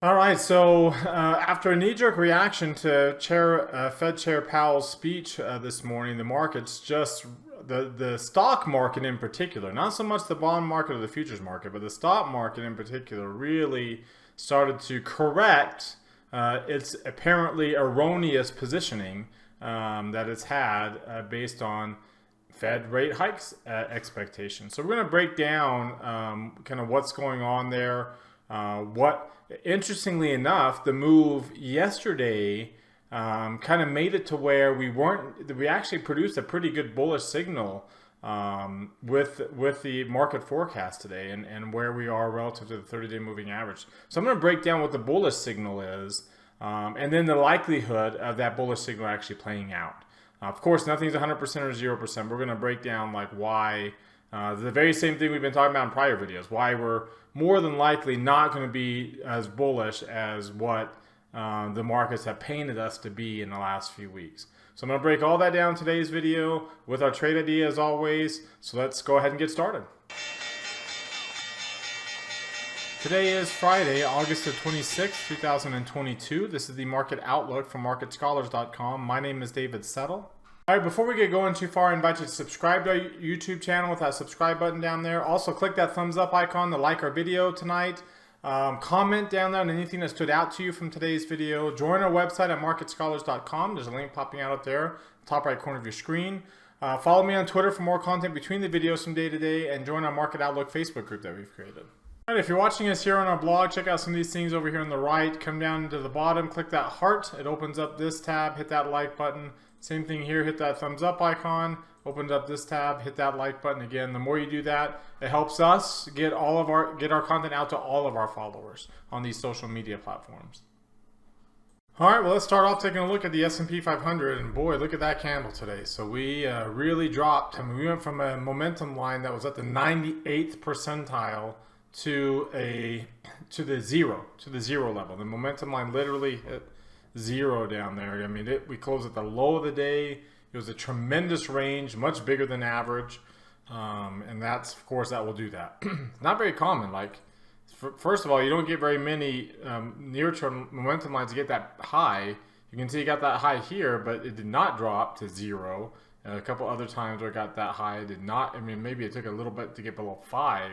All right, so after a knee-jerk reaction to Fed Chair Powell's speech this morning, the markets just, the stock market in particular, not so much the bond market or the futures market, but the stock market in particular really started to correct its apparently erroneous positioning that it's had based on Fed rate hikes expectations. So we're going to break down kind of what's going on there. Interestingly enough, the move yesterday kind of made it to where we actually produced a pretty good bullish signal with the market forecast today and where we are relative to the 30-day moving average. So I'm going to break down what the bullish signal is and then the likelihood of that bullish signal actually playing out. Of course, nothing's 100% or 0%. We're going to break down like why. The very same thing we've been talking about in prior videos, why we're more than likely not going to be as bullish as what the markets have painted us to be in the last few weeks. So I'm going to break all that down in today's video with our trade idea as always. So let's go ahead and get started. Today is Friday, August the 26th, 2022. This is the Market Outlook from MarketScholars.com. My name is David Settle. All right, before we get going too far, I invite you to subscribe to our YouTube channel with that subscribe button down there. Also, click that thumbs up icon to like our video tonight. Comment down there on anything that stood out to you from today's video. Join our website at MarketScholars.com. There's a link popping out there, top right corner of your screen. Follow me on Twitter for more content between the videos from day to day, and join our Market Outlook Facebook group that we've created. All right, if you're watching us here on our blog, check out some of these things over here on the right. Come down to the bottom, click that heart. It opens up this tab. Hit that like button. Same thing here, hit that thumbs up icon, opens up this tab, hit that like button again. The more you do that, it helps us get our content out to all of our followers on these social media platforms. All right, well, let's start off taking a look at the S&P 500, and boy, look at that candle today. So we really dropped. I mean, we went from a momentum line that was at the 98th percentile to the zero level. The momentum line literally hit zero down there. I mean, we closed at the low of the day. It was a tremendous range, much bigger than average, and that's, of course, that will do that. Not very common. Like, first of all, you don't get very many near-term momentum lines to get that high. You can see it got that high here, but it did not drop to zero. A couple other times where it got that high, it did not. I mean, maybe it took a little bit to get below 5,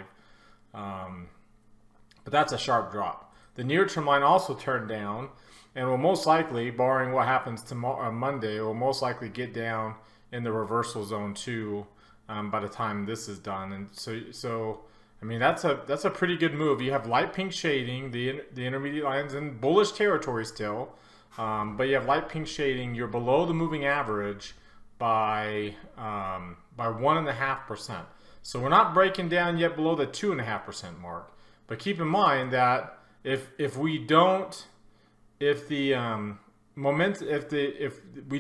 but that's a sharp drop. The near-term line also turned down, and will most likely, barring what happens tomorrow, Monday, will most likely get down in the reversal zone too by the time this is done. And so I mean, that's a pretty good move. You have light pink shading, the intermediate lines in bullish territory still, but you have light pink shading. You're below the moving average by 1.5%. So we're not breaking down yet below the 2.5% mark. But keep in mind that if we don't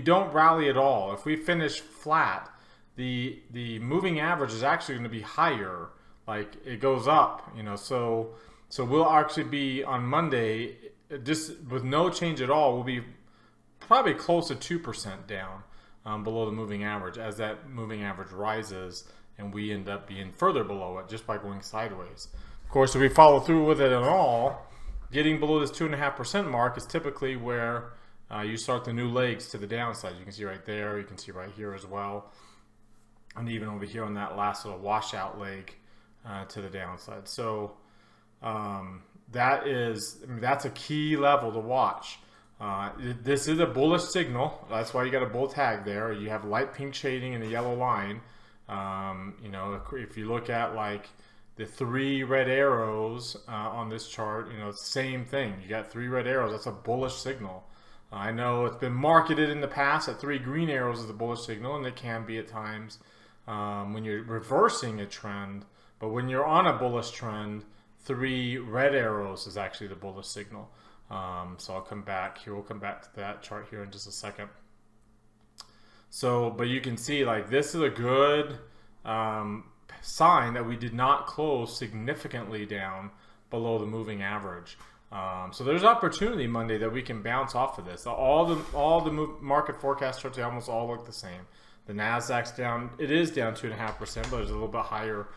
don't rally at all, if we finish flat, the moving average is actually going to be higher. Like, it goes up, you know. So we'll actually be on Monday, just with no change at all, we'll be probably close to 2% down below the moving average as that moving average rises, and we end up being further below it just by going sideways. Of course, if we follow through with it at all, getting below this 2.5% mark is typically where you start the new legs to the downside. You can see right there, you can see right here as well, and even over here on that last little washout leg to the downside. So that's a key level to watch. This is a bullish signal. That's why you got a bull tag there. You have light pink shading in the yellow line. You know, if you look at like the 3 red arrows on this chart, you know, it's the same thing. You got 3 red arrows. That's a bullish signal. I know it's been marketed in the past that 3 green arrows is a bullish signal, and it can be at times when you're reversing a trend. But when you're on a bullish trend, 3 red arrows is actually the bullish signal. So I'll come back here. We'll come back to that chart here in just a second. So, but you can see, like, this is a good sign that we did not close significantly down below the moving average. So there's opportunity Monday that we can bounce off of this. All the market forecast charts, they almost all look the same. The Nasdaq's down. It is down 2.5%, but there's a little bit higher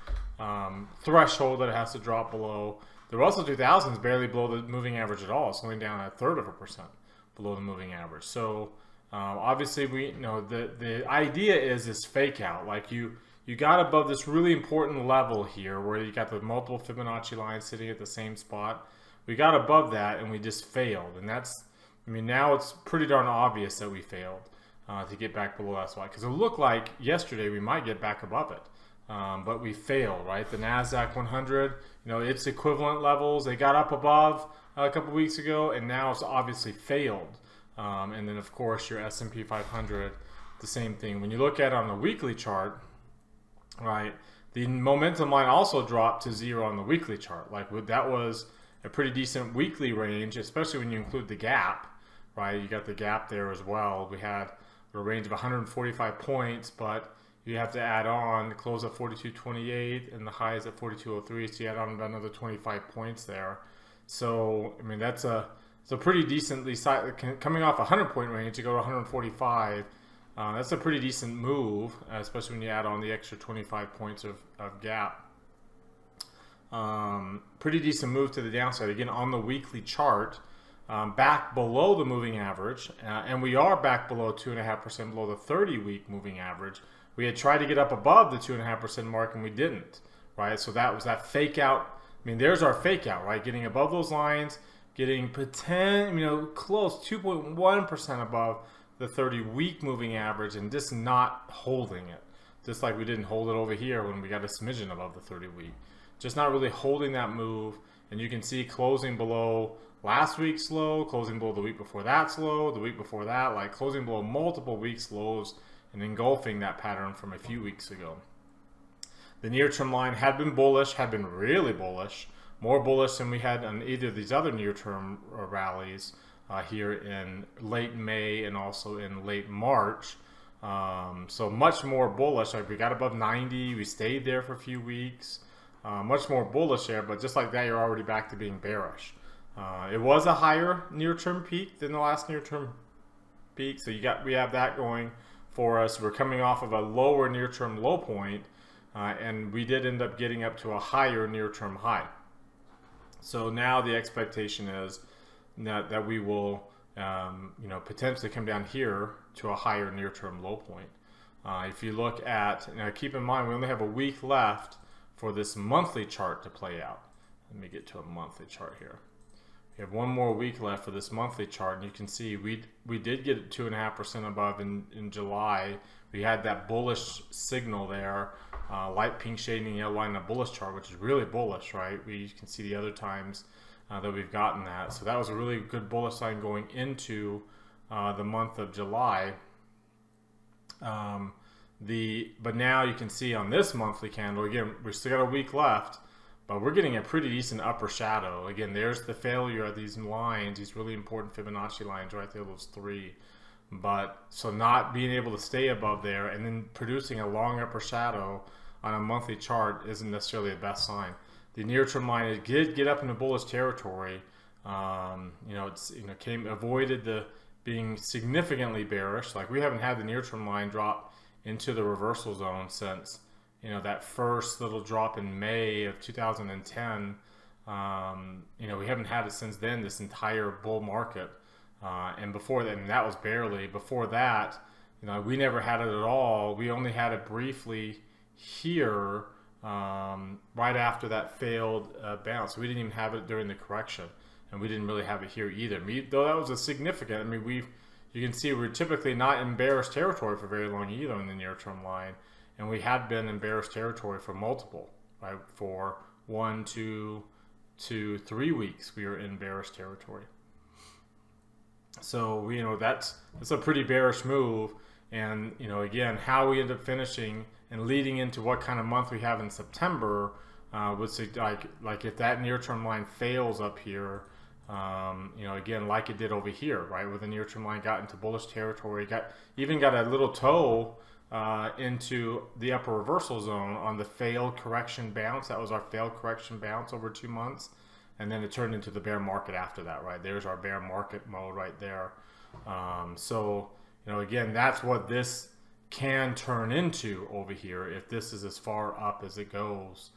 threshold that it has to drop below. The Russell 2000 is barely below the moving average at all. It's only down 1/3% below the moving average. So obviously, the idea is this fake out. Like you got above this really important level here where you got the multiple Fibonacci lines sitting at the same spot. We got above that and we just failed. And now it's pretty darn obvious that we failed to get back below that spot. Because it looked like yesterday we might get back above it. But we failed, right? The NASDAQ 100, its equivalent levels, they got up above a couple weeks ago, and now it's obviously failed. And then, of course, your S&P 500, the same thing. When you look at it on the weekly chart, right, the momentum line also dropped to 0 on the weekly chart. Like that was a pretty decent weekly range, especially when you include the gap, right? You got the gap there as well. We had a range of 145 points, but you have to add on the close at 42.28 and the highs at 42.03, so you add on about another 25 points there. So I mean it's a pretty decently coming off a 100-point range to go to 145. That's a pretty decent move, especially when you add on the extra 25 points of gap. Pretty decent move to the downside again on the weekly chart. Back below the moving average, and we are back below 2.5% below the 30-week moving average. We had tried to get up above the 2.5% mark and we didn't, right? So that was that fake out. I mean, there's our fake out, right? Getting above those lines, getting close 2.1% above the 30-week moving average and just not holding it. Just like we didn't hold it over here when we got a smidgen above the 30-week. Just not really holding that move. And you can see closing below last week's low, closing below the week before that's low, the week before that, like closing below multiple weeks lows and engulfing that pattern from a few weeks ago. The near-term line had been bullish, had been really bullish, more bullish than we had on either of these other near-term rallies here in late May and also in late March. So much more bullish. Like we got above 90, we stayed there for a few weeks. Much more bullish there, but just like that, you're already back to being bearish. It was a higher near-term peak than the last near-term peak, so we have that going for us. We're coming off of a lower near-term low point, and we did end up getting up to a higher near-term high. So now the expectation is that we will, potentially come down here to a higher near-term low point. If you look at, now keep in mind, we only have a week left for this monthly chart to play out. Let me get to a monthly chart here. We have one more week left for this monthly chart, and you can see we did get 2.5% above in July. We had that bullish signal there, light pink shading yellow line in a bullish chart, which is really bullish, right? We can see the other times that we've gotten that. So that was a really good bullish sign going into the month of July. But now you can see on this monthly candle, again, we still got a week left, but we're getting a pretty decent upper shadow. Again, there's the failure of these lines, these really important Fibonacci lines right there, those three. But so not being able to stay above there and then producing a long upper shadow on a monthly chart isn't necessarily the best sign. The near-term line, it did get up into bullish territory. Avoided the being significantly bearish. Like we haven't had the near-term line drop into the reversal zone since that first little drop in May of 2010. We haven't had it since then, this entire bull market. And before that, and that was barely. Before that, we never had it at all. We only had it briefly here, right after that failed bounce. We didn't even have it during the correction, and we didn't really have it here either. Though that was a significant. You can see we're typically not in bearish territory for very long either in the near-term line, and we had been in bearish territory for multiple, right? For 1, 2, 3 weeks, we were in bearish territory. So that's a pretty bearish move, and again, how we end up finishing and leading into what kind of month we have in September would say like if that near-term line fails up here. Again, like it did over here, right, where the near-term line got into bullish territory, got a little toe into the upper reversal zone on the failed correction bounce. That was our failed correction bounce over 2 months, and then it turned into the bear market after that, right? There's our bear market mode right there. Again, that's what this can turn into over here if this is as far up as it goes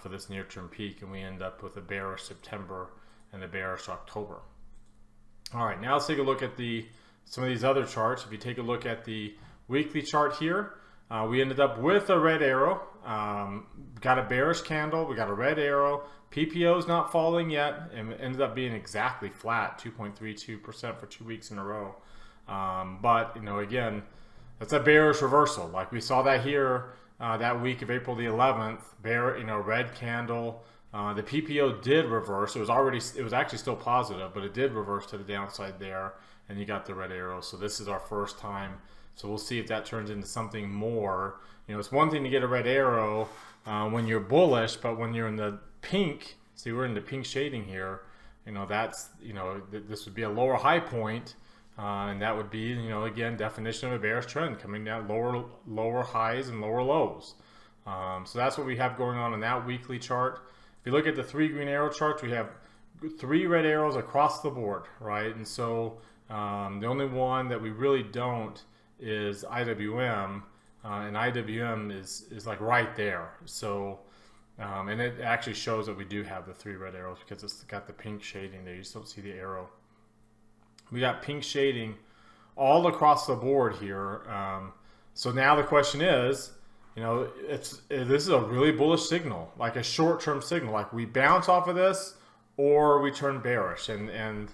for this near-term peak, and we end up with a bearish September and a bearish October. All right, now let's take a look at some of these other charts. If you take a look at the weekly chart here, we ended up with a red arrow. Got a bearish candle. We got a red arrow. PPO is not falling yet, and ended up being exactly flat, 2.32% for 2 weeks in a row. But again, that's a bearish reversal. Like we saw that here that week of April the 11th. Red candle. The PPO did reverse. It was actually still positive, but it did reverse to the downside there, and you got the red arrow. So this is our first time. So we'll see if that turns into something more. It's one thing to get a red arrow when you're bullish, but when you're in the pink, see we're in the pink shading here, this would be a lower high point, and that would be, again, definition of a bearish trend, coming down lower highs and lower lows. So that's what we have going on in that weekly chart. If you look at the 3 green arrow charts, we have 3 red arrows across the board, right? And so the only one that we really don't is IWM, and IWM is like right there. So and it actually shows that we do have the 3 red arrows because it's got the pink shading there. You just don't see the arrow. We got pink shading all across the board here. So now the question is, this is a really bullish signal, like a short-term signal. Like we bounce off of this or we turn bearish. And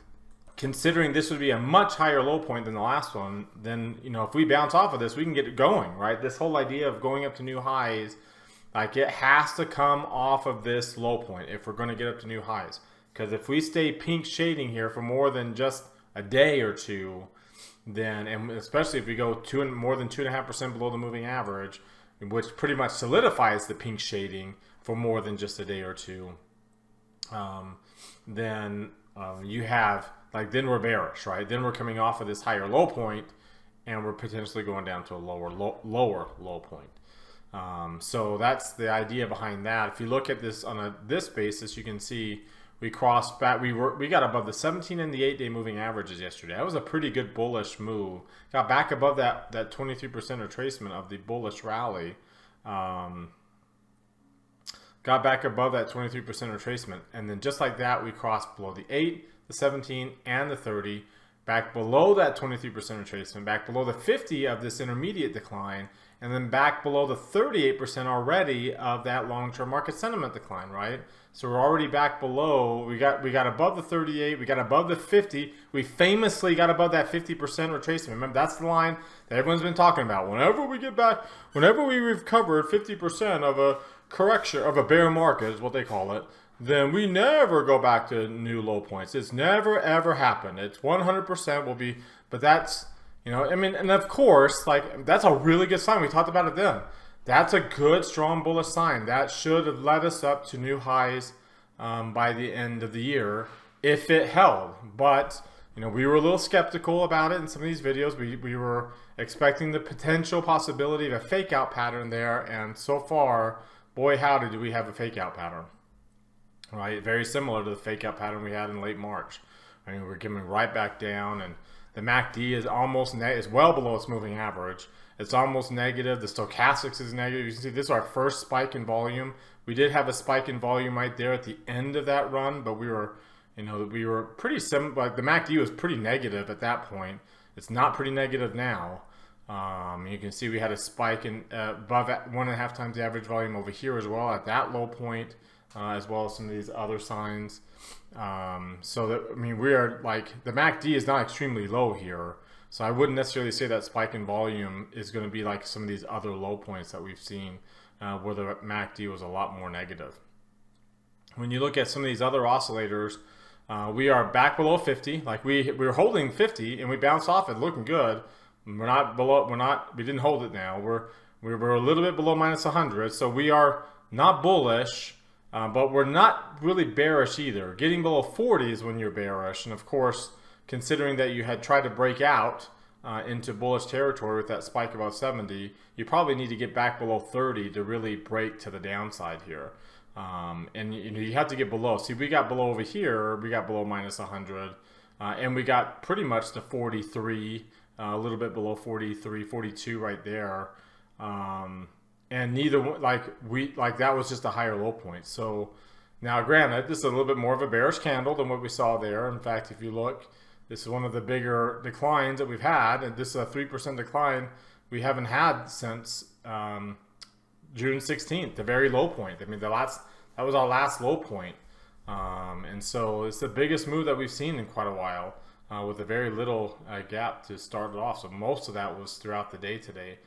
considering this would be a much higher low point than the last one, then, if we bounce off of this, we can get it going, right? This whole idea of going up to new highs, like it has to come off of this low point if we're going to get up to new highs. Because if we stay pink shading here for more than just a day or two, then, and especially if we go more than 2.5% below the moving average, which pretty much solidifies the pink shading for more than just a day or two, then you have, like, then we're bearish, right? Then we're coming off of this higher low point, and we're potentially going down to a lower low point. So that's the idea behind that. If you look at this on this basis, you can see we crossed back. We got above the 17 and the 8-day moving averages yesterday. That was a pretty good bullish move. Got back above that 23% retracement of the bullish rally. Got back above that 23% retracement, and then just like that, we crossed below the 8, the 17, and the 30. Back below that 23% retracement, back below the 50 of this intermediate decline, and then back below the 38% already of that long-term market sentiment decline, right? So we're already back below. We got above the 38, we got above the 50. We famously got above that 50% retracement. Remember, that's the line that everyone's been talking about. Whenever we recovered 50% of a correction, of a bear market is what they call it, then we never go back to new low points. It's never ever happened. It's 100% will be, but that's, and of course, like, that's a really good sign. We talked about it then. That's a good, strong bullish sign. That should have led us up to new highs by the end of the year if it held. But, we were a little skeptical about it in some of these videos. We were expecting the potential possibility of a fake out pattern there. And so far, boy, howdy, do we have a fake out pattern. Right, very similar to the fake out pattern we had in late March. We're coming right back down, and the MACD is is well below its moving average. It's almost negative. The stochastics is negative. You can see this is our first spike in volume. We did have a spike in volume right there at the end of that run, but we were pretty similar. Like the MACD was pretty negative at that point. It's not pretty negative now. You can see we had a spike in above 1.5 times the average volume over here as well at that low point. As well as some of these other signs. So that, we are like, the MACD is not extremely low here. So I wouldn't necessarily say that spike in volume is going to be like some of these other low points that we've seen where the MACD was a lot more negative. When you look at some of these other oscillators, we are back below 50. Like we were holding 50 and we bounced off it looking good. We didn't hold it now. We were a little bit below minus 100. So we are not bullish. But we're not really bearish either. Getting below 40 is when you're bearish. And of course, considering that you had tried to break out into bullish territory with that spike above 70, you probably need to get back below 30 to really break to the downside here. And you have to get below. See, we got below over here. We got below minus 100. And we got pretty much to 43, a little bit below 43, 42 right there. and neither one, like that was just a higher low point. So now, granted, this is a little bit more of a bearish candle than what we saw there. In fact, if you look, this is one of the bigger declines that we've had, and this is a 3% decline we haven't had since June 16th, the very low point. I mean, that was our last low point. And so it's the biggest move that we've seen in quite a while, with a very little gap to start it off. So most of that was throughout the day today.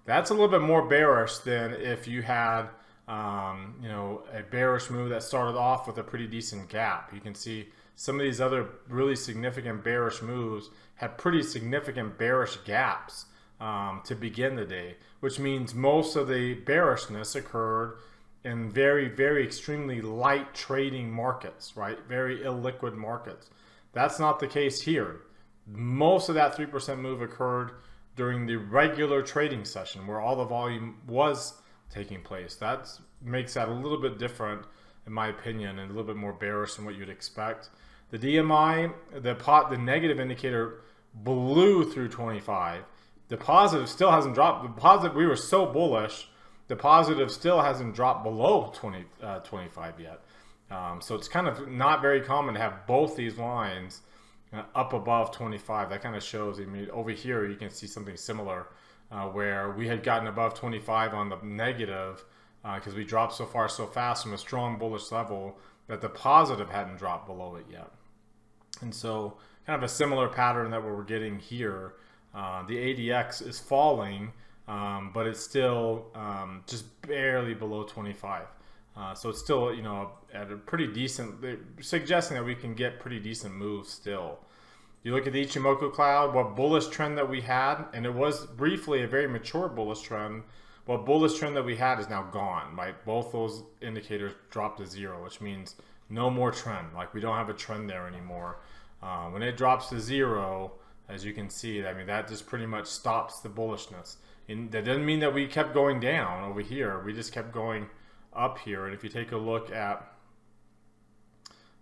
That's a little bit more bearish than if you had a bearish move that started off with a pretty decent gap. You can see some of these other really significant bearish moves had pretty significant bearish gaps to begin the day, which means most of the bearishness occurred in very, very extremely light trading markets, right? Very illiquid markets. That's not the case here. Most of that 3% move occurred during the regular trading session where all the volume was taking place. That makes that a little bit different, in my opinion, and a little bit more bearish than what you'd expect. The DMI, the negative indicator blew through 25. The positive still hasn't dropped. The positive, we were so bullish, the positive still hasn't dropped below 25 yet. So it's kind of not very common to have both these lines up above 25. That kind of shows, I mean, over here you can see something similar where we had gotten above 25 on the negative because we dropped so far so fast from a strong bullish level that the positive hadn't dropped below it yet. And so kind of a similar pattern that we're getting here. The ADX is falling, but it's still just barely below 25. So it's still, at a pretty decent, suggesting that we can get pretty decent moves still. You look at the Ichimoku cloud, what bullish trend that we had, and it was briefly a very mature bullish trend. What bullish trend that we had is now gone, right? Both those indicators dropped to zero, which means no more trend. Like we don't have a trend there anymore. When it drops to zero, as you can see, I mean, that just pretty much stops the bullishness. And that doesn't mean that we kept going down over here. We just kept going up here. And if you take a look at,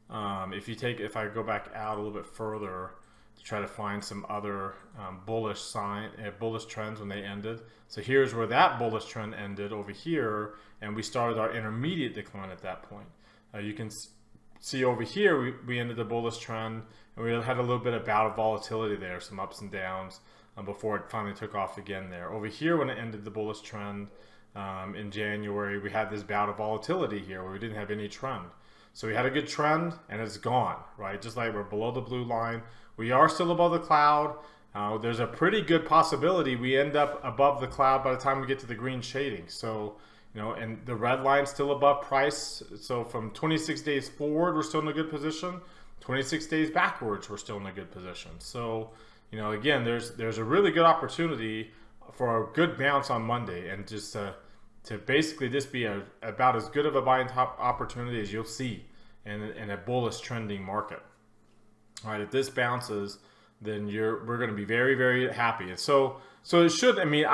if I go back out a little bit further to try to find some other bullish trends when they ended. So here's where that bullish trend ended over here, and we started our intermediate decline at that point. You can see over here we ended the bullish trend, and we had a little bit of bout of volatility there, some ups and downs before it finally took off again there. Over here when it ended the bullish trend in January, we had this bout of volatility here where we didn't have any trend. So we had a good trend and it's gone, right? Just like we're below the blue line. We are still above the cloud. There's a pretty good possibility we end up above the cloud by the time we get to the green shading. So, and the red line's still above price. So from 26 days forward, we're still in a good position. 26 days backwards, we're still in a good position. So, again, there's a really good opportunity for a good bounce on Monday, and just to basically just be about as good of a buying opportunity as you'll see in a bullish trending market. All right, if this bounces, then we're going to be very, very happy. And so it should. I mean,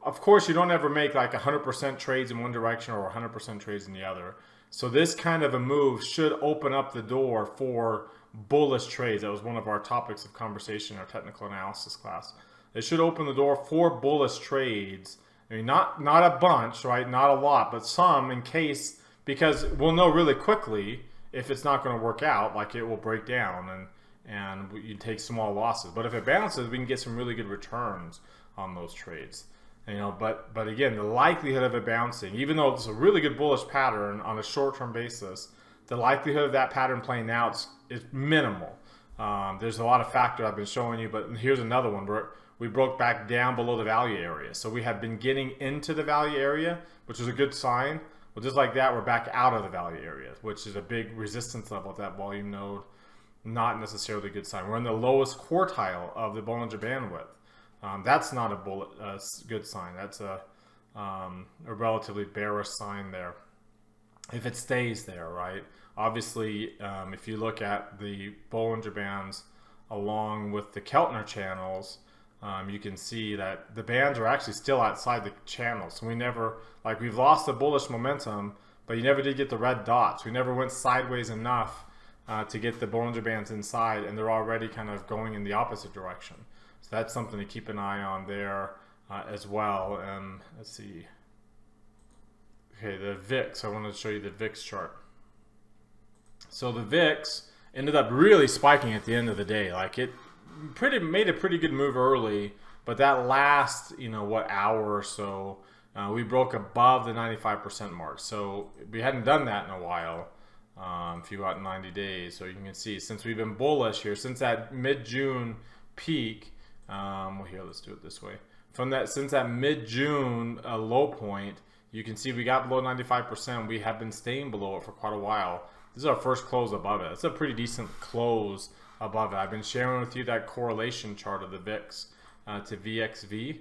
of course you don't ever make like 100% trades in one direction or 100% trades in the other. So this kind of a move should open up the door for bullish trades. That was one of our topics of conversation in our technical analysis class. It should open the door for bullish trades. I mean, not a bunch, right? Not a lot, but some in case, because we'll know really quickly if it's not going to work out, like it will break down and you take small losses. But if it bounces, we can get some really good returns on those trades. But again, the likelihood of it bouncing, even though it's a really good bullish pattern on a short-term basis, the likelihood of that pattern playing out is minimal. There's a lot of factors I've been showing you, but here's another one where we broke back down below the value area. So we have been getting into the value area, which is a good sign. Well, just like that, we're back out of the value area, which is a big resistance level at that volume node. Not necessarily a good sign. We're in the lowest quartile of the Bollinger Bandwidth. That's not a good sign. That's a relatively bearish sign there. If it stays there, right? Obviously, if you look at the Bollinger Bands along with the Keltner channels, you can see that the bands are actually still outside the channels. So we've lost the bullish momentum, but you never did get the red dots. We never went sideways enough to get the Bollinger Bands inside, and they're already kind of going in the opposite direction. So that's something to keep an eye on there as well. Let's see. Okay, the VIX. I wanted to show you the VIX chart. So the VIX ended up really spiking at the end of the day. Like it made a pretty good move early, but that last, hour or so, we broke above the 95% mark. So we hadn't done that in a while, if you got 90 days. So you can see since we've been bullish here, since that mid-June peak, here, let's do it this way. Since that mid-June low point, you can see we got below 95%. We have been staying below it for quite a while. This is our first close above it. It's a pretty decent close above it. I've been sharing with you that correlation chart of the VIX to VXV.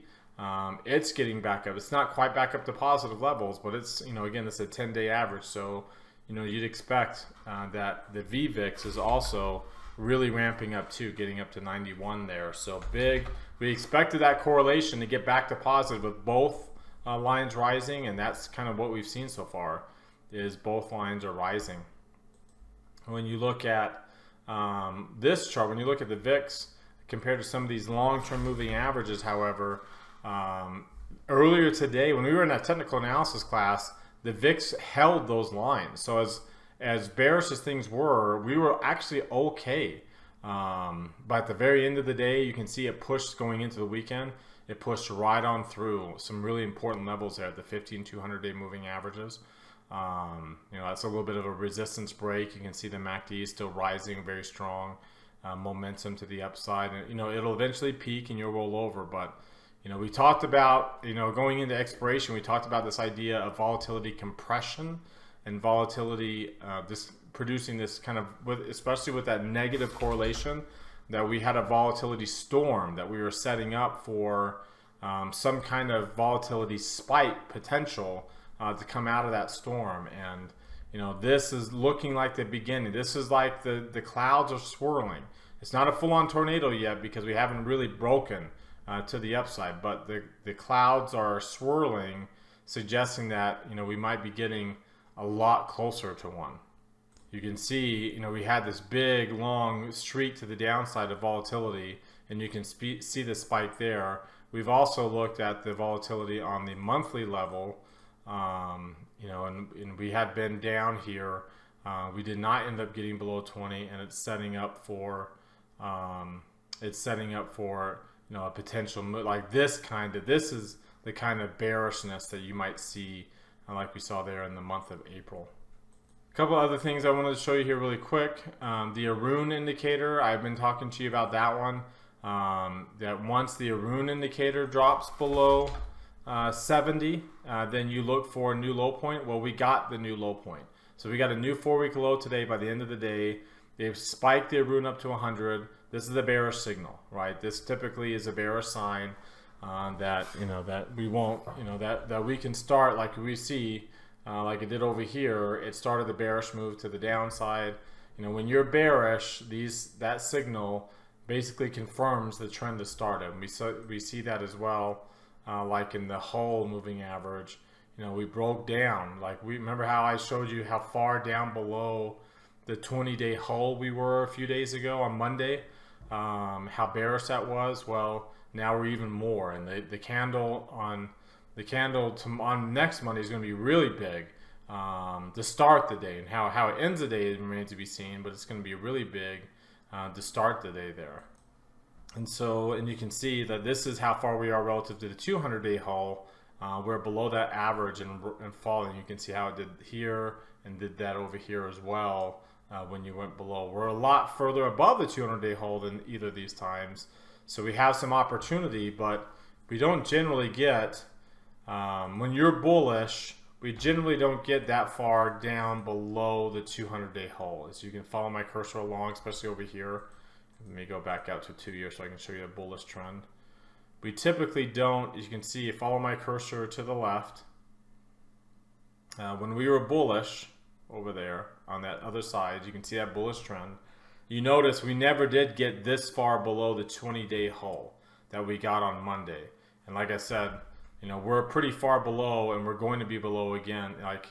It's getting back up. It's not quite back up to positive levels, but it's, again, it's a 10-day average. So, you'd expect that the VVIX is also really ramping up too, getting up to 91 there. So big. We expected that correlation to get back to positive with both lines rising, and that's kind of what we've seen so far, is both lines are rising. When you look at this chart, when you look at the VIX compared to some of these long-term moving averages, however, earlier today when we were in that technical analysis class, the VIX held those lines. So as bearish as things were, we were actually okay. But at the very end of the day, you can see it pushed going into the weekend. It pushed right on through some really important levels there at the 50 and 200-day moving averages. That's a little bit of a resistance break. You can see the MACD is still rising very strong, momentum to the upside, and it'll eventually peak and you'll roll over. But we talked about going into expiration, we talked about this idea of volatility compression and volatility producing this kind of, especially with that negative correlation, that we had a volatility storm, that we were setting up for some kind of volatility spike potential to come out of that storm. And this is looking like the beginning. This is like the clouds are swirling. It's not a full-on tornado yet because we haven't really broken to the upside, but the clouds are swirling, suggesting that we might be getting a lot closer to one. You can see we had this big long streak to the downside of volatility, and you can see the spike there. We've also looked at the volatility on the monthly level, and we had been down here. We did not end up getting below 20, and it's setting up for a potential move like this this is the kind of bearishness that you might see, like we saw there in the month of April. A couple other things I wanted to show you here really quick. The Arun indicator, I've been talking to you about that one. That once the Arun indicator drops below 70, then you look for a new low point. Well, we got the new low point. So we got a new 4-week low today. By the end of the day, they've spiked the Arun up to 100. This is a bearish signal, right? This typically is a bearish sign that that we won't, that we can start like we see, like it did over here. It started the bearish move to the downside. When you're bearish, that signal basically confirms the trend that started. And we see that as well, like in the whole moving average. We broke down. Like remember how I showed you how far down below the 20-day hull we were a few days ago on Monday, how bearish that was. Well, now we're even more, and the candle on next Monday is going to be really big to start the day, and how it ends the day remains to be seen, but it's going to be really big to start the day there. And you can see that this is how far we are relative to the 200-day hull. We're below that average and falling. You can see how it did here and did that over here as well when you went below. We're a lot further above the 200-day hull than either of these times. So we have some opportunity, but we don't generally get, when you're bullish, we generally don't get that far down below the 200-day hull. As you can follow my cursor along, especially over here. Let me go back out to 2 years so I can show you a bullish trend. We typically don't, as you can see, follow my cursor to the left. When we were bullish over there on that other side, you can see that bullish trend. You notice we never did get this far below the 20-day hull that we got on Monday. And like I said, we're pretty far below, and we're going to be below again. Like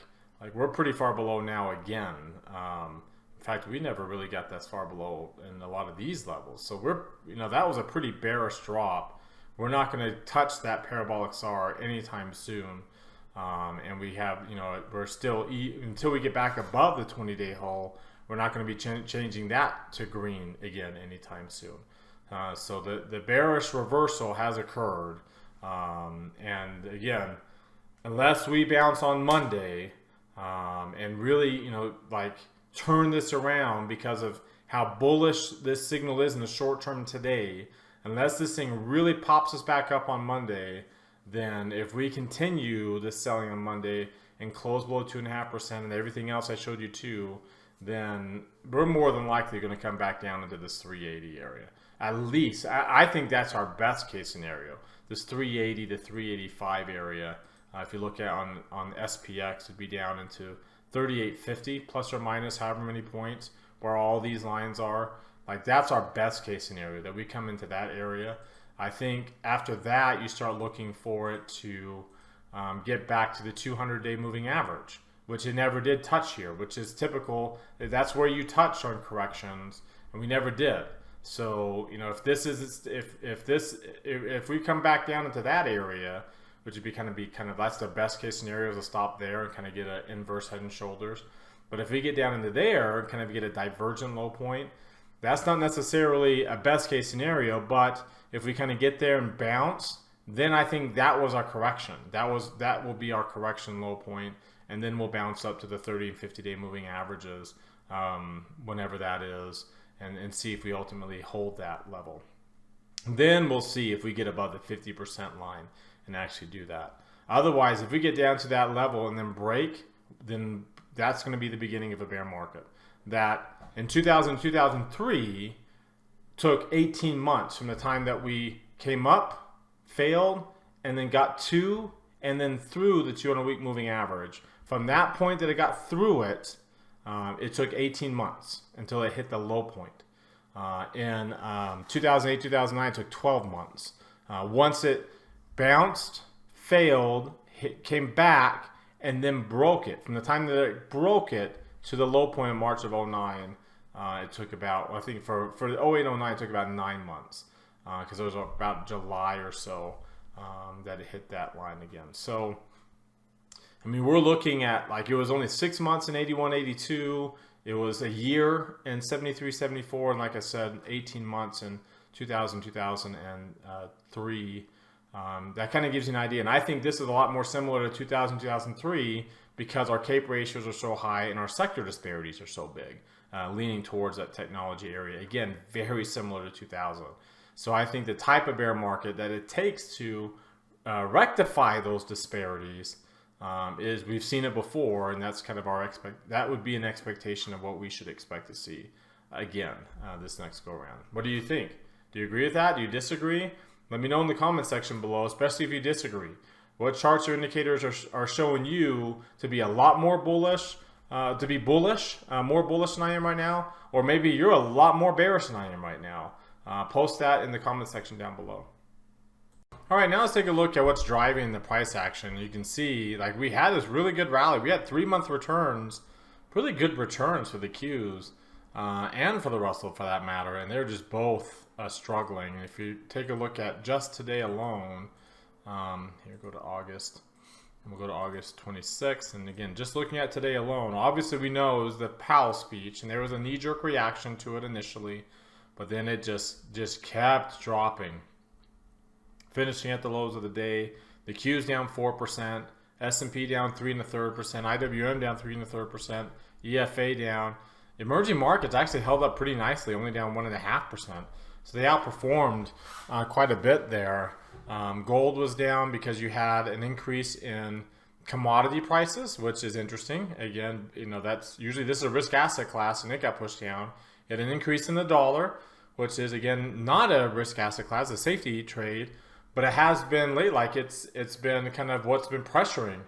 we're pretty far below now again. In fact, we never really got that far below in a lot of these levels. So that was a pretty bearish drop. We're not going to touch that parabolic SAR anytime soon. And we have, we're still, until we get back above the 20-day hull, we're not going to be changing that to green again anytime soon. So the bearish reversal has occurred. And again, unless we bounce on Monday and really, turn this around because of how bullish this signal is in the short term today, unless this thing really pops us back up on Monday, then if we continue this selling on Monday and close below 2.5% and everything else I showed you too, then we're more than likely going to come back down into this 380 area. At least, I think that's our best case scenario. This 380 to 385 area. If you look at on SPX, it'd be down into 3850 plus or minus however many points where all these lines are. That's our best case scenario, that we come into that area. I think after that, you start looking for it to get back to the 200-day moving average, which it never did touch here, which is typical. That's where you touch on corrections, and we never did. So, if we come back down into that area, which would be that's the best case scenario, is to stop there and kind of get an inverse head and shoulders. But if we get down into there and kind of get a divergent low point, that's not necessarily a best case scenario. But if we kind of get there and bounce, then I think that was our correction. That will be our correction low point, and then we'll bounce up to the 30 and 50-day moving averages whenever that is, and see if we ultimately hold that level. Then we'll see if we get above the 50% line and actually do that. Otherwise, if we get down to that level and then break, then that's going to be the beginning of a bear market. That in 2003 took 18 months from the time that we came up, failed, and then got to, and then through the 200-week moving average. From that point that it got through it, it took 18 months until it hit the low point. In 2008, 2009, it took 12 months. Once it bounced, failed, came back, and then broke it. From the time that it broke it to the low point in March of 09, it took about, I think for 08, 09, it took about 9 months. Because it was about July or so that it hit that line again. So, we're looking at, it was only 6 months in 81, 82. It was a year in 73, 74. And like I said, 18 months in 2000, 2003. That kind of gives you an idea. And I think this is a lot more similar to 2000, 2003 because our CAPE ratios are so high and our sector disparities are so big, leaning towards that technology area. Again, very similar to 2000. So I think the type of bear market that it takes to rectify those disparities is, we've seen it before, and that's kind of that would be an expectation of what we should expect to see again this next go around. What do you think? Do you agree with that? Do you disagree? Let me know in the comment section below, especially if you disagree. What charts or indicators are showing you to be a lot more bullish, more bullish than I am right now, or maybe you're a lot more bearish than I am right now. Post that in the comment section down below. All right, now let's take a look at what's driving the price action. You can see, we had this really good rally. We had 3-month returns, really good returns for the Qs and for the Russell for that matter, and they're just both struggling. If you take a look at just today alone, here, go to August, and we'll go to August 26th. And again, just looking at today alone, obviously we know it was the Powell speech, and there was a knee-jerk reaction to it initially, but then it just kept dropping. Finishing at the lows of the day, the Q's down 4%, S&P down 3 1/3%, IWM down 3 1/3%, EFA down. Emerging markets actually held up pretty nicely, only down 1.5%. So they outperformed quite a bit there. Gold was down because you had an increase in commodity prices, which is interesting. Again, that's usually, this is a risk asset class, and it got pushed down. You had an increase in the dollar, which is again not a risk asset class, a safety trade. But it has been late, it's been kind of what's been pressuring.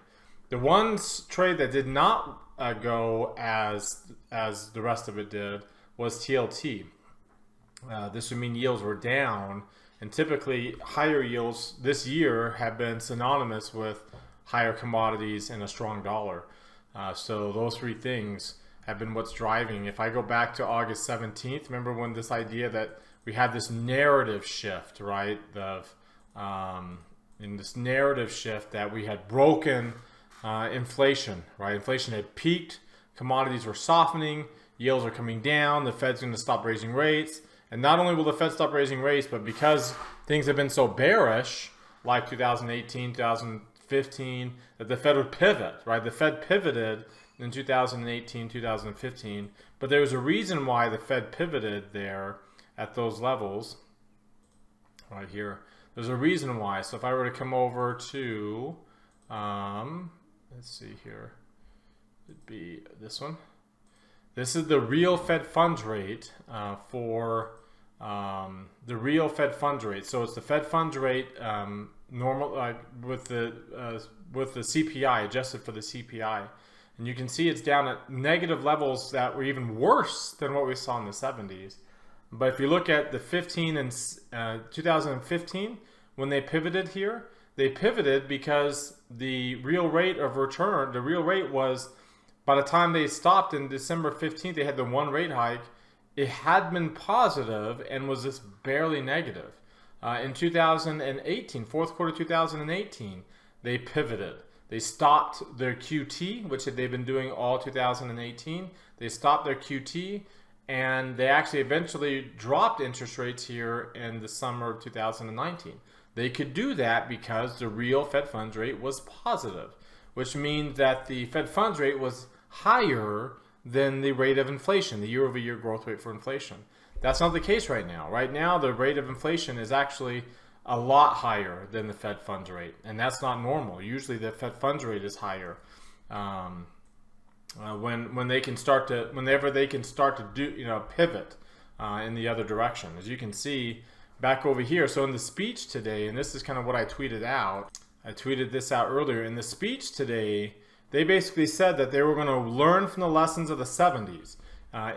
The one trade that did not go as the rest of it did was TLT. This would mean yields were down, and typically higher yields this year have been synonymous with higher commodities and a strong dollar. So those three things have been what's driving. If I go back to August 17th, remember when this idea that we had this narrative shift, right? In this narrative shift that we had broken inflation, right? Inflation had peaked, commodities were softening, yields are coming down, the Fed's going to stop raising rates. And not only will the Fed stop raising rates, but because things have been so bearish, like 2018, 2015, that the Fed would pivot, right? The Fed pivoted in 2018, 2015, but there was a reason why the Fed pivoted there at those levels, right here. There's a reason why. So if I were to come over to, let's see here, it'd be this one. This is the real Fed funds rate for the real Fed funds rate. So it's the Fed funds rate normal with the CPI, adjusted for the CPI. And you can see it's down at negative levels that were even worse than what we saw in the 70s. But if you look at the 2015, when they pivoted here, they pivoted because the real rate of return, the real rate was, by the time they stopped in December 15th, they had the one rate hike. It had been positive and was just barely negative. In 2018, fourth quarter 2018, they pivoted. They stopped their QT, which they've been doing all 2018. They stopped their QT, and they actually eventually dropped interest rates here in the summer of 2019. They could do that because the real Fed funds rate was positive, which means that the Fed funds rate was higher than the rate of inflation, the year-over-year growth rate for inflation. That's not the case right now. Right now, the rate of inflation is actually a lot higher than the Fed funds rate, and that's not normal. Usually, the Fed funds rate is higher when they can start to, whenever they can start to do, pivot in the other direction. As you can see back over here. So in the speech today, and this is kind of what I tweeted out. I tweeted this out earlier. In the speech today, they basically said that they were going to learn from the lessons of the 70s.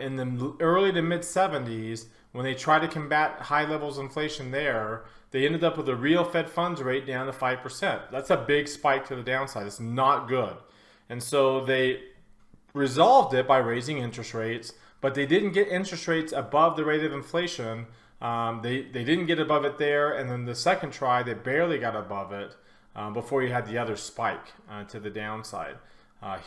In the early to mid 70s, when they tried to combat high levels of inflation there, they ended up with a real Fed funds rate down to 5%. That's a big spike to the downside. It's not good. And so they resolved it by raising interest rates, but they didn't get interest rates above the rate of inflation. They didn't get above it there, and then the second try, they barely got above it before you had the other spike to the downside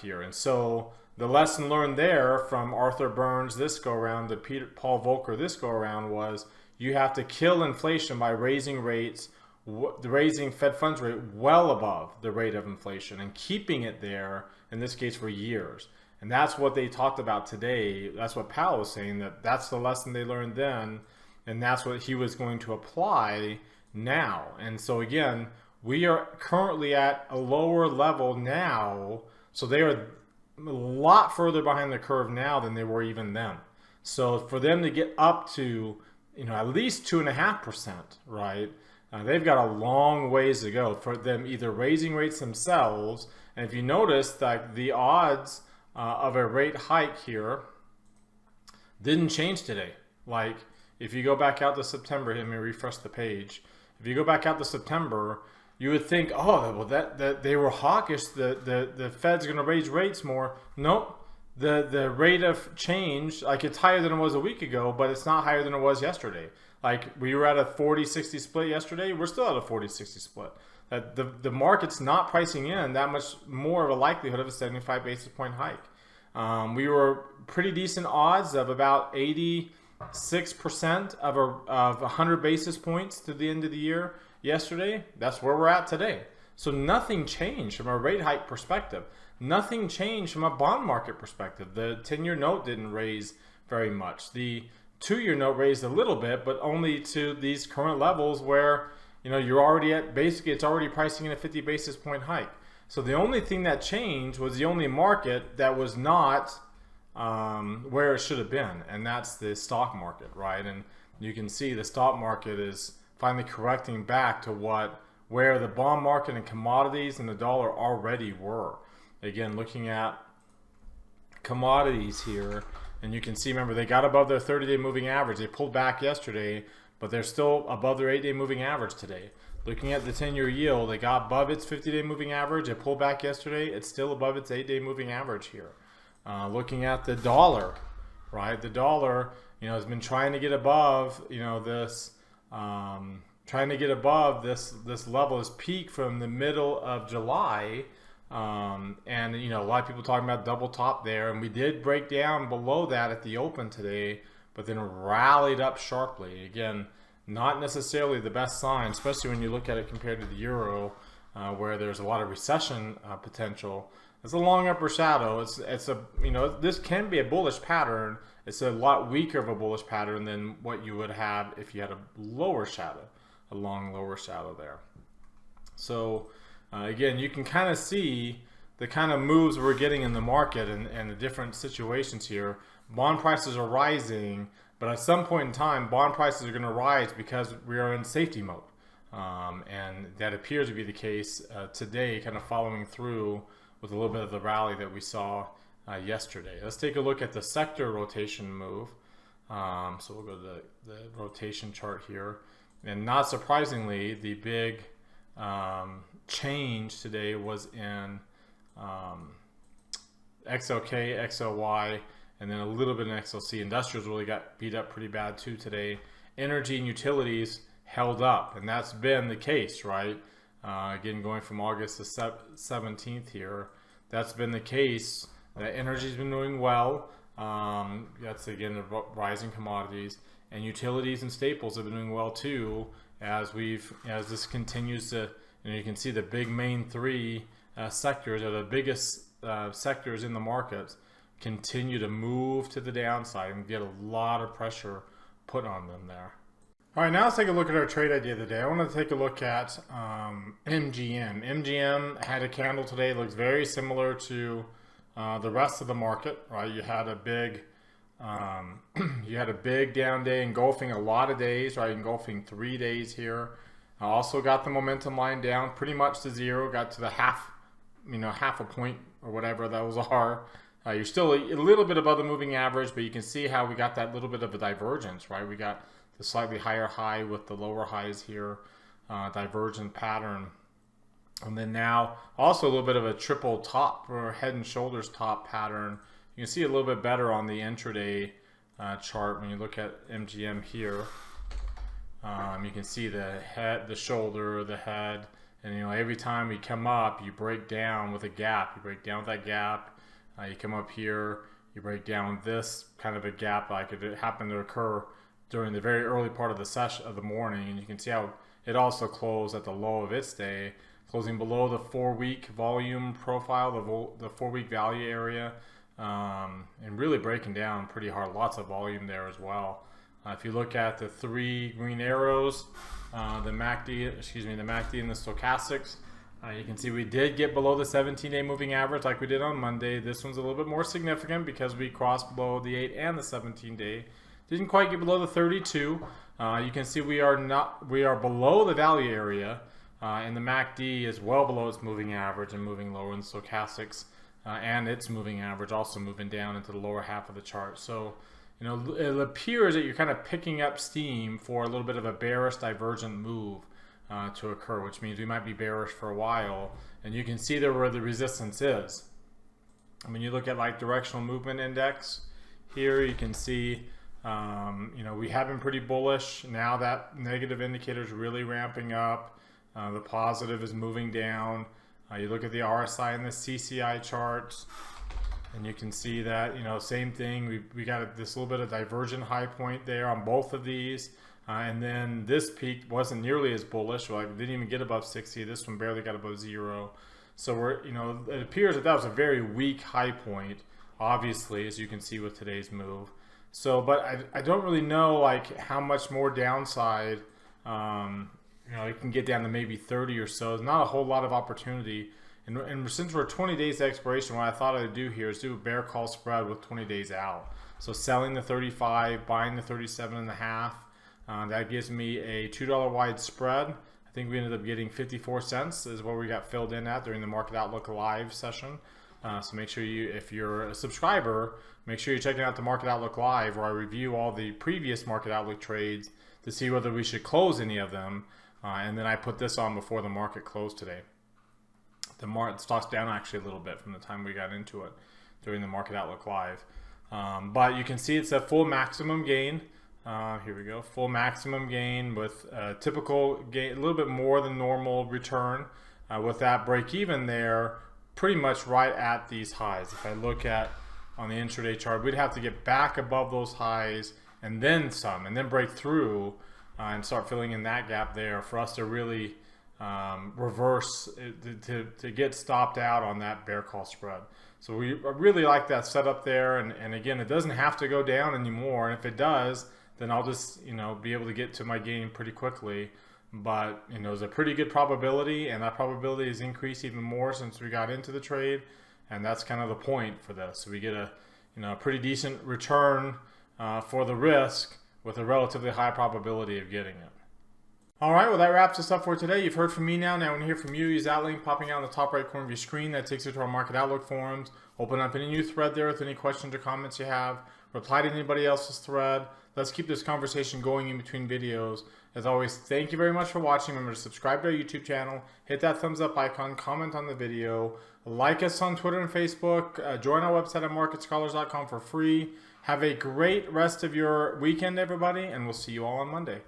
here. And so the lesson learned there from Arthur Burns this go around to Paul Volcker this go around was you have to kill inflation by raising rates, raising Fed funds rate well above the rate of inflation and keeping it there, in this case for years. And that's what they talked about today. That's what Powell was saying, that's the lesson they learned then, and that's what he was going to apply now. And so again, we are currently at a lower level now, so they are a lot further behind the curve now than they were even then. So for them to get up to, at least 2.5%, right? They've got a long ways to go for them either raising rates themselves. And if you notice, like the odds of a rate hike here didn't change today. Like if you go back out to September, let me refresh the page. If you go back out to September, you would think, oh, well, that they were hawkish. The Fed's going to raise rates more. Nope. The rate of change, like it's higher than it was a week ago, but it's not higher than it was yesterday. Like we were at a 40-60 split yesterday. We're still at a 40-60 split. The market's not pricing in that much more of a likelihood of a 75 basis point hike. We were pretty decent odds of about 86% of 100 basis points to the end of the year yesterday. That's where we're at today. So nothing changed from a rate hike perspective. Nothing changed from a bond market perspective. The 10-year note didn't raise very much. The 2-year note raised a little bit, but only to these current levels where you're already at, basically it's already pricing in a 50 basis point hike. So the only thing that changed was the only market that was not where it should have been, and that's the stock market, right? And you can see the stock market is finally correcting back to where the bond market and commodities and the dollar already were. Again, looking at commodities here, and you can see, remember, they got above their 30-day moving average. They pulled back yesterday, but they're still above their 8-day moving average today. Looking at the 10-year yield, they got above its 50-day moving average. It pulled back yesterday. It's still above its 8-day moving average here. Looking at the dollar, right? The dollar, has been trying to get above, this, trying to get above this level, this peak from the middle of July, And you know, a lot of people talking about double top there, and we did break down below that at the open today, but then rallied up sharply. Again, not necessarily the best sign, especially when you look at it compared to the euro, where there's a lot of recession potential. It's a long upper shadow. It's a, you know, this can be a bullish pattern. It's a lot weaker of a bullish pattern than what you would have if you had a lower shadow, a long lower shadow there. So again, you can kind of see the kind of moves we're getting in the market and the different situations here. Bond prices are rising, but at some point in time, bond prices are going to rise because we are in safety mode. And that appears to be the case today, kind of following through with a little bit of the rally that we saw yesterday. Let's take a look at the sector rotation move. So we'll go to the rotation chart here. And not surprisingly, the big change today was in XLK, XLY, and then a little bit in XLC. Industrials really got beat up pretty bad too today. Energy and utilities held up, and that's been the case, right? Again, going from August the 17th here, that's been the case. Energy's been doing well. That's again the rising commodities, and utilities and staples have been doing well too. As this continues to, you can see the big main three sectors are the biggest sectors in the markets continue to move to the downside and get a lot of pressure put on them there. All right, now let's take a look at our trade idea of the day. I want to take a look at MGM. MGM had a candle today. Looks very similar to the rest of the market, right? You had a big down day engulfing a lot of days, right? Engulfing 3 days here. I also got the momentum line down pretty much to zero. Got to the half a point or whatever those are. You're still a little bit above the moving average, but you can see how we got that little bit of a divergence, right? We got the slightly higher high with the lower highs here, divergent pattern. And then now also a little bit of a triple top or head and shoulders top pattern. You can see a little bit better on the intraday chart when you look at MGM here. You can see the head, the shoulder, the head, and every time we come up, you break down with a gap. You break down with that gap. You come up here, you break down this kind of a gap, like it happened to occur during the very early part of the session of the morning, and you can see how it also closed at the low of its day, closing below the 4-week volume profile, the 4-week value area, and really breaking down pretty hard. Lots of volume there as well. If you look at the 3 green arrows, the MACD and the stochastics, you can see we did get below the 17-day moving average like we did on Monday. This one's a little bit more significant because we crossed below the 8 and the 17-day. Didn't quite get below the 32. You can see we are below the value area, and the MACD is well below its moving average and moving lower in the stochastics, and its moving average also moving down into the lower half of the chart. So it appears that you're kind of picking up steam for a little bit of a bearish divergent move to occur, which means we might be bearish for a while. And you can see there where the resistance is. When you look at like directional movement index here, you can see we have been pretty bullish. Now that negative indicator is really ramping up. The positive is moving down. You look at the RSI and the CCI charts, and you can see that same thing. We got this little bit of divergent high point there on both of these. And then this peak wasn't nearly as bullish. Like it didn't even get above 60. This one barely got above 0. So it appears that was a very weak high point, obviously, as you can see with today's move. So, but I don't really know like how much more downside, it can get down to maybe 30 or so. There's not a whole lot of opportunity. And since we're 20 days to expiration, what I thought I'd do here is do a bear call spread with 20 days out. So selling the 35, buying the 37.5. That gives me a $2 wide spread. I think we ended up getting 54 cents is what we got filled in at during the Market Outlook Live session. So make sure if you're a subscriber, make sure you're checking out the Market Outlook Live, where I review all the previous Market Outlook trades to see whether we should close any of them. And then I put this on before the market closed today. The stock's down actually a little bit from the time we got into it during the Market Outlook Live. But you can see it's a full maximum gain. Here we go, full maximum gain with typical gain, a little bit more than normal return. With that break even there, pretty much right at these highs. If I look at on the intraday chart, we'd have to get back above those highs and then some, and then break through and start filling in that gap there for us to really reverse to get stopped out on that bear call spread. So we really like that setup there, and again, it doesn't have to go down anymore, and if it does, then I'll just be able to get to my gain pretty quickly. But there's a pretty good probability, and that probability has increased even more since we got into the trade, and that's kind of the point for this. So we get a pretty decent return for the risk with a relatively high probability of getting it. Alright, well that wraps us up for today. You've heard from me now. Now I want to hear from you. Use that link popping out in the top right corner of your screen. That takes you to our Market Outlook forums. Open up any new thread there with any questions or comments you have. Reply to anybody else's thread. Let's keep this conversation going in between videos. As always, thank you very much for watching. Remember to subscribe to our YouTube channel. Hit that thumbs up icon. Comment on the video. Like us on Twitter and Facebook. Join our website at marketscholars.com for free. Have a great rest of your weekend, everybody, and we'll see you all on Monday.